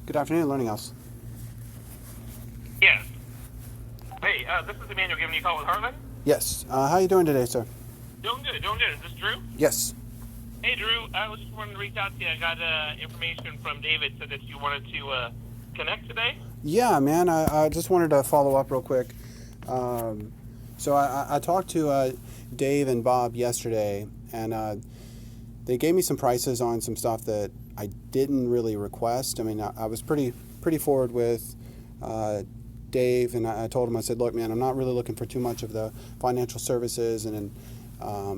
Good afternoon, Learning House. Yes. Hey, this is Emmanuel giving you a call with Heartland. Yes. How are you doing today, sir? Doing good, doing good. Is this Drew? Yes. Hey, Drew. I was just wanting to reach out to you. I got information from David, said that you wanted to connect today. Yeah, man. I just wanted to follow up real quick. So I talked to Dave and Bob yesterday, and they gave me some prices on some stuff that I didn't really request. I mean, I was pretty forward with Dave, and I told him, I said, look, man, I'm not really looking for too much of the financial services, and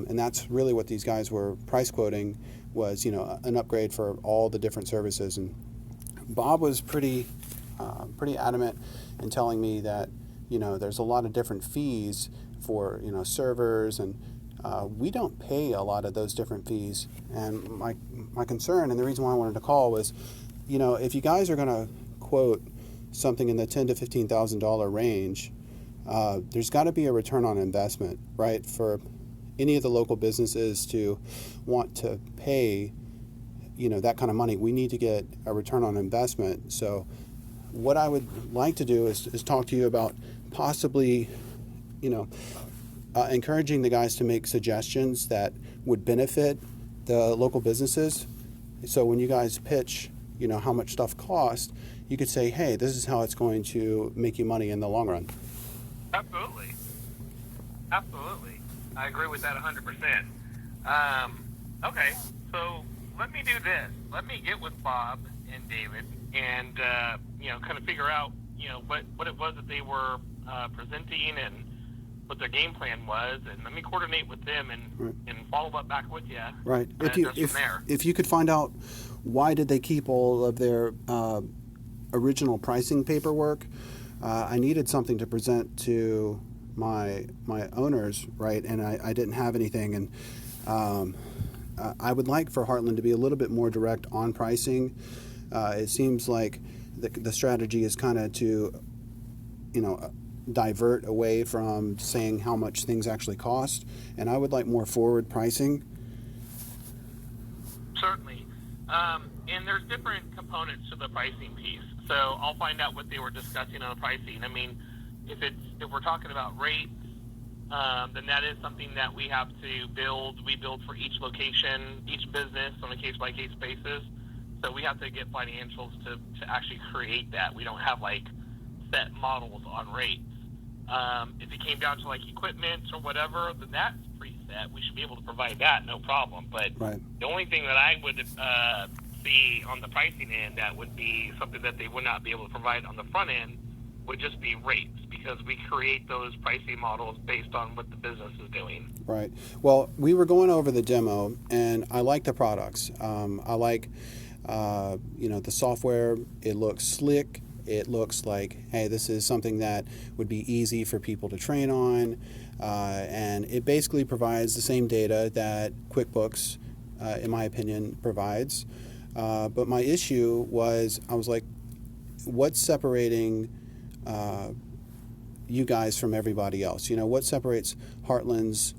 that's really what these guys were price quoting was, an upgrade for all the different services. And Bob was pretty adamant in telling me that, there's a lot of different fees for, servers, and we don't pay a lot of those different fees. And my concern, and the reason why I wanted to call was, if you guys are going to quote something in the $10,000 to $15,000 range, there's got to be a return on investment, right? For any of the local businesses to want to pay, that kind of money, we need to get a return on investment. So what I would like to do is talk to you about possibly, encouraging the guys to make suggestions that would benefit the local businesses. So when you guys pitch, how much stuff costs, you could say, hey, this is how it's going to make you money in the long run. Absolutely. Absolutely. I agree with that 100%. Okay, so let me do this. Let me get with Bob and David and, kind of figure out, what it was that they were presenting and what their game plan was, and let me coordinate with them and follow up back with you. Right. If you could find out why did they keep all of their original pricing paperwork, I needed something to present to my owners, right? And I didn't have anything, and I would like for Heartland to be a little bit more direct on pricing. It seems like the strategy is kind of to, divert away from saying how much things actually cost, and I would like more forward pricing. Certainly. And there's different components to the pricing piece. So I'll find out what they were discussing on the pricing. I mean, if we're talking about rates, then that is something that we have to build. We build for each location, each business on a case-by-case basis. So we have to get financials to actually create that. We don't have set models on rates. If it came down to equipment or whatever, then that's preset. We should be able to provide that, no problem. But Right. The only thing that I would see on the pricing end that would be something that they would not be able to provide on the front end would just be rates, because we create those pricing models based on what the business is doing. Right. Well, we were going over the demo, and I like the products. I like, the software. It looks slick. It looks like, hey, this is something that would be easy for people to train on, and it basically provides the same data that QuickBooks, in my opinion, provides. But my issue was, I was like, what's separating you guys from everybody else? What separates Heartland's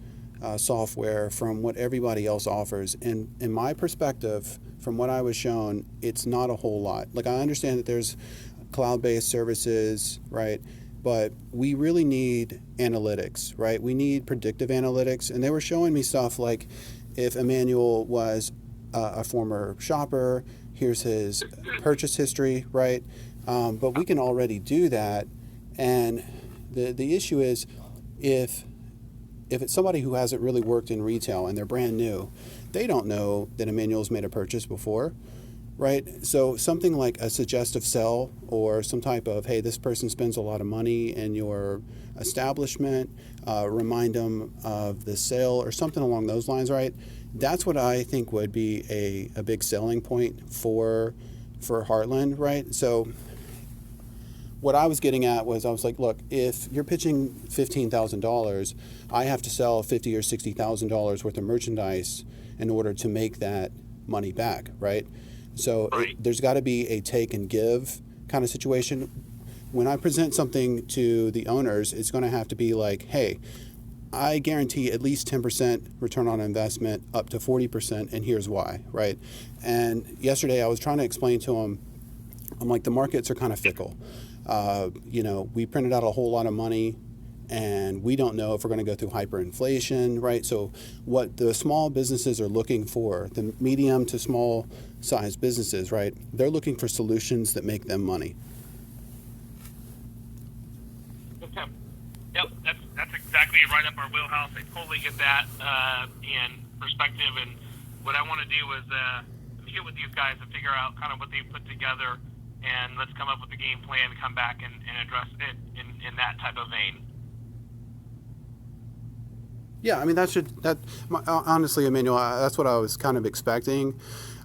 software from what everybody else offers? And in my perspective, from what I was shown, it's not a whole lot. I understand that there's cloud-based services, right? But we really need analytics, right? We need predictive analytics. And they were showing me stuff like, if Emmanuel was a former shopper, here's his purchase history, right? But we can already do that. And the issue is, if it's somebody who hasn't really worked in retail and they're brand new, they don't know that Emmanuel's made a purchase before, right? So something like a suggestive sell, or some type of, hey, this person spends a lot of money in your establishment, remind them of the sale, or something along those lines, right? That's what I think would be a big selling point for Heartland, right? So what I was getting at was, I was like, look, if you're pitching $15,000, I have to sell $50,000 or $60,000 worth of merchandise in order to make that money back, right? So there's got to be a take and give kind of situation. When I present something to the owners, it's going to have to be like, hey, I guarantee at least 10% return on investment, up to 40%, and here's why, right? And yesterday I was trying to explain to them I'm like, the markets are kind of fickle. We printed out a whole lot of money, and we don't know if we're going to go through hyperinflation, right? So what the small businesses are looking for, the medium to small size businesses, right? They're looking for solutions that make them money. Okay. Yep, that's exactly right up our wheelhouse. I totally get that in perspective. And what I want to do is get with these guys and figure out kind of what they put together, and let's come up with a game plan to come back and address it in that type of vein. Yeah, I mean, honestly, Emmanuel, that's what I was kind of expecting.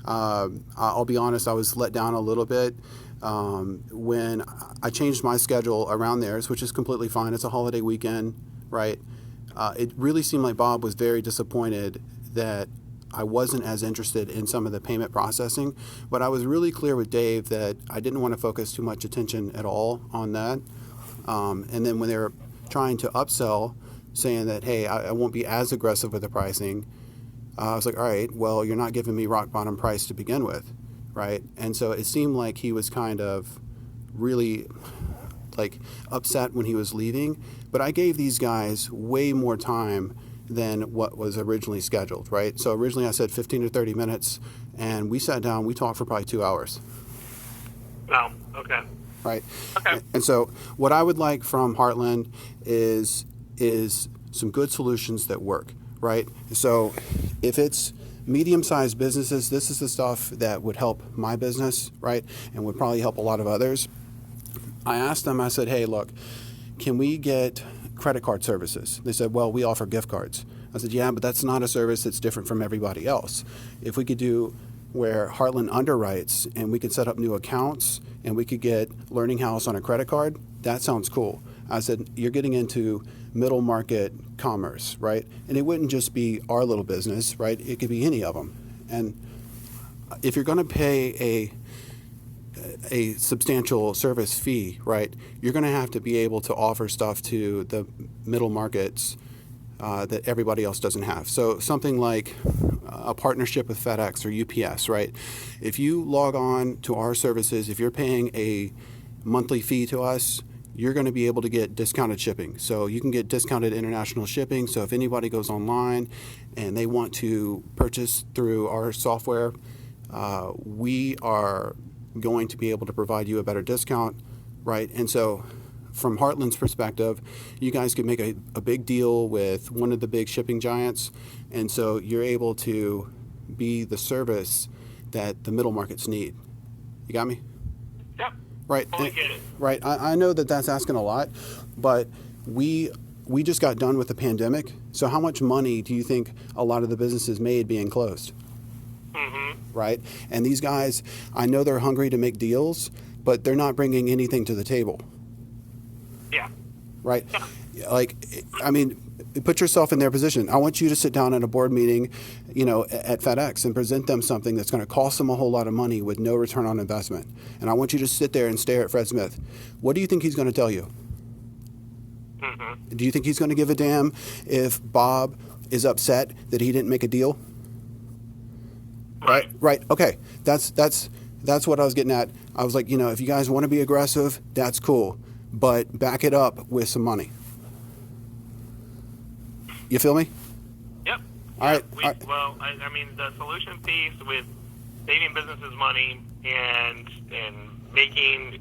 I'll be honest, I was let down a little bit when I changed my schedule around theirs, which is completely fine. It's a holiday weekend, right? It really seemed like Bob was very disappointed that I wasn't as interested in some of the payment processing, but I was really clear with Dave that I didn't want to focus too much attention at all on that. And then when they were trying to upsell, saying that, hey, I won't be as aggressive with the pricing, I was like, all right, well, you're not giving me rock bottom price to begin with, right? And so it seemed like he was kind of really like upset when he was leaving, but I gave these guys way more time than what was originally scheduled, right? So originally I said 15 to 30 minutes, and we sat down, we talked for probably 2 hours. Wow, okay. Right? Okay. And so what I would like from Heartland is some good solutions that work, right? So if it's medium-sized businesses, this is the stuff that would help my business, right? And would probably help a lot of others. I asked them, I said, hey, look, can we get credit card services? They said, well, we offer gift cards. I said, yeah, but that's not a service that's different from everybody else. If we could do where Heartland underwrites and we could set up new accounts and we could get Learning House on a credit card, that sounds cool. I said, you're getting into middle market commerce, right? And it wouldn't just be our little business, right? It could be any of them. And if you're going to pay a substantial service fee, right, you're going to have to be able to offer stuff to the middle markets that everybody else doesn't have. So something like a partnership with FedEx or UPS, right? If you log on to our services, if you're paying a monthly fee to us, you're going to be able to get discounted shipping. So you can get discounted international shipping. So if anybody goes online and they want to purchase through our software, we are going to be able to provide you a better discount, right? And so from Heartland's perspective, you guys could make a big deal with one of the big shipping giants, and so you're able to be the service that the middle markets need. You got me? Yep. Right. Totally get it. Right. I know that that's asking a lot, but we just got done with the pandemic. So how much money do you think a lot of the businesses made being closed? Mm-hmm. Right. And these guys, I know they're hungry to make deals, but they're not bringing anything to the table. Yeah. Right. Yeah. Like, I mean, put yourself in their position. I want you to sit down at a board meeting, at FedEx and present them something that's going to cost them a whole lot of money with no return on investment. And I want you to sit there and stare at Fred Smith. What do you think he's going to tell you? Mm-hmm. Do you think he's going to give a damn if Bob is upset that he didn't make a deal? Right. Okay. That's what I was getting at. I was like, if you guys want to be aggressive, that's cool, but back it up with some money. You feel me? Yep. All right. Well, I mean, the solution piece with saving businesses money and making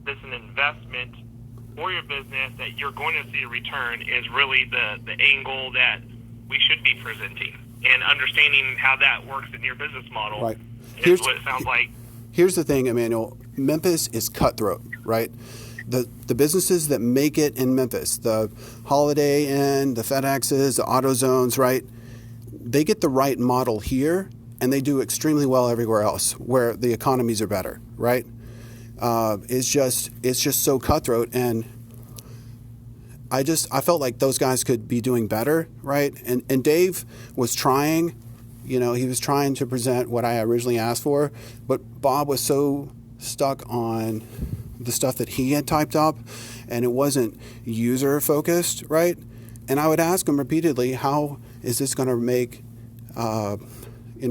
this an investment for your business that you're going to see a return is really the angle that we should be presenting, and understanding how that works in your business model. Right. Is what it sounds like. Here's the thing, Emmanuel. Memphis is cutthroat, right? The businesses that make it in Memphis, the Holiday Inn, the FedExes, the AutoZones, right? They get the right model here, and they do extremely well everywhere else where the economies are better, right? It's just so cutthroat, and I felt like those guys could be doing better, right? And Dave was trying, he was trying to present what I originally asked for, but Bob was so stuck on the stuff that he had typed up, and it wasn't user focused, right? And I would ask him repeatedly, how is this going to make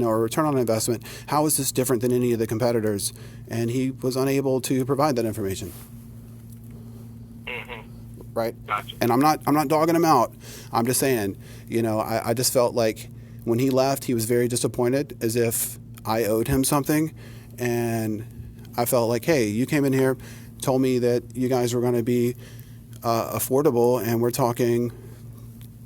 or return on investment. How is this different than any of the competitors? And he was unable to provide that information. Right? Gotcha. And I'm not dogging him out. I'm just saying, I just felt like when he left, he was very disappointed, as if I owed him something. And I felt like, hey, you came in here, told me that you guys were going to be affordable, and we're talking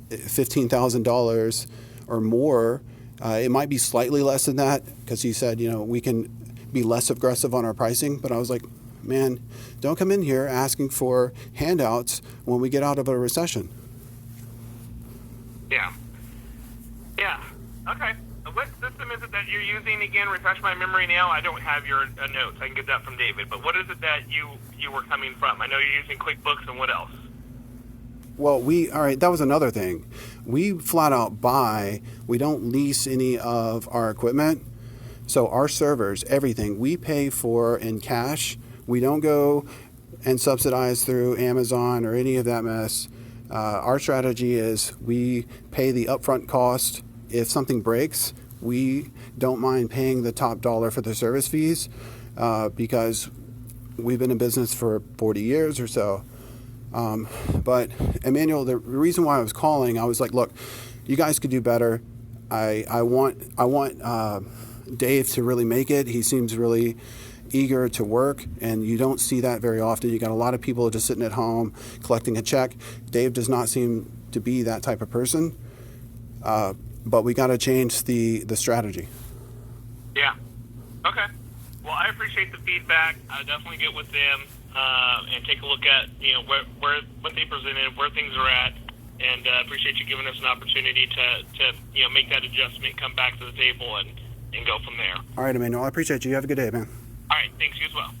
$15,000 or more. It might be slightly less than that, because he said, we can be less aggressive on our pricing. But I was like, man, don't come in here asking for handouts when we get out of a recession. Yeah. Okay. What system is it that you're using again? Refresh my memory now. I don't have your notes. I can get that from David. But what is it that you were coming from? I know you're using QuickBooks, and what else? Well, all right, that was another thing. We flat out buy. We don't lease any of our equipment. So our servers, everything, we pay for in cash. We don't go and subsidize through Amazon or any of that mess. Our strategy is we pay the upfront cost. If something breaks, we don't mind paying the top dollar for the service fees, because we've been in business for 40 years or so. But Emmanuel, the reason why I was calling, I was like, look, you guys could do better. I want Dave to really make it. He seems really eager to work, and you don't see that very often. You got a lot of people just sitting at home collecting a check. Dave does not seem to be that type of person, but we got to change the strategy. Yeah. Okay. Well, I appreciate the feedback. I definitely get with them and take a look at where what they presented, where things are at, and appreciate you giving us an opportunity to make that adjustment, come back to the table, and go from there. All right, Emmanuel, I appreciate you. You have a good day, man. All right, thanks, you as well.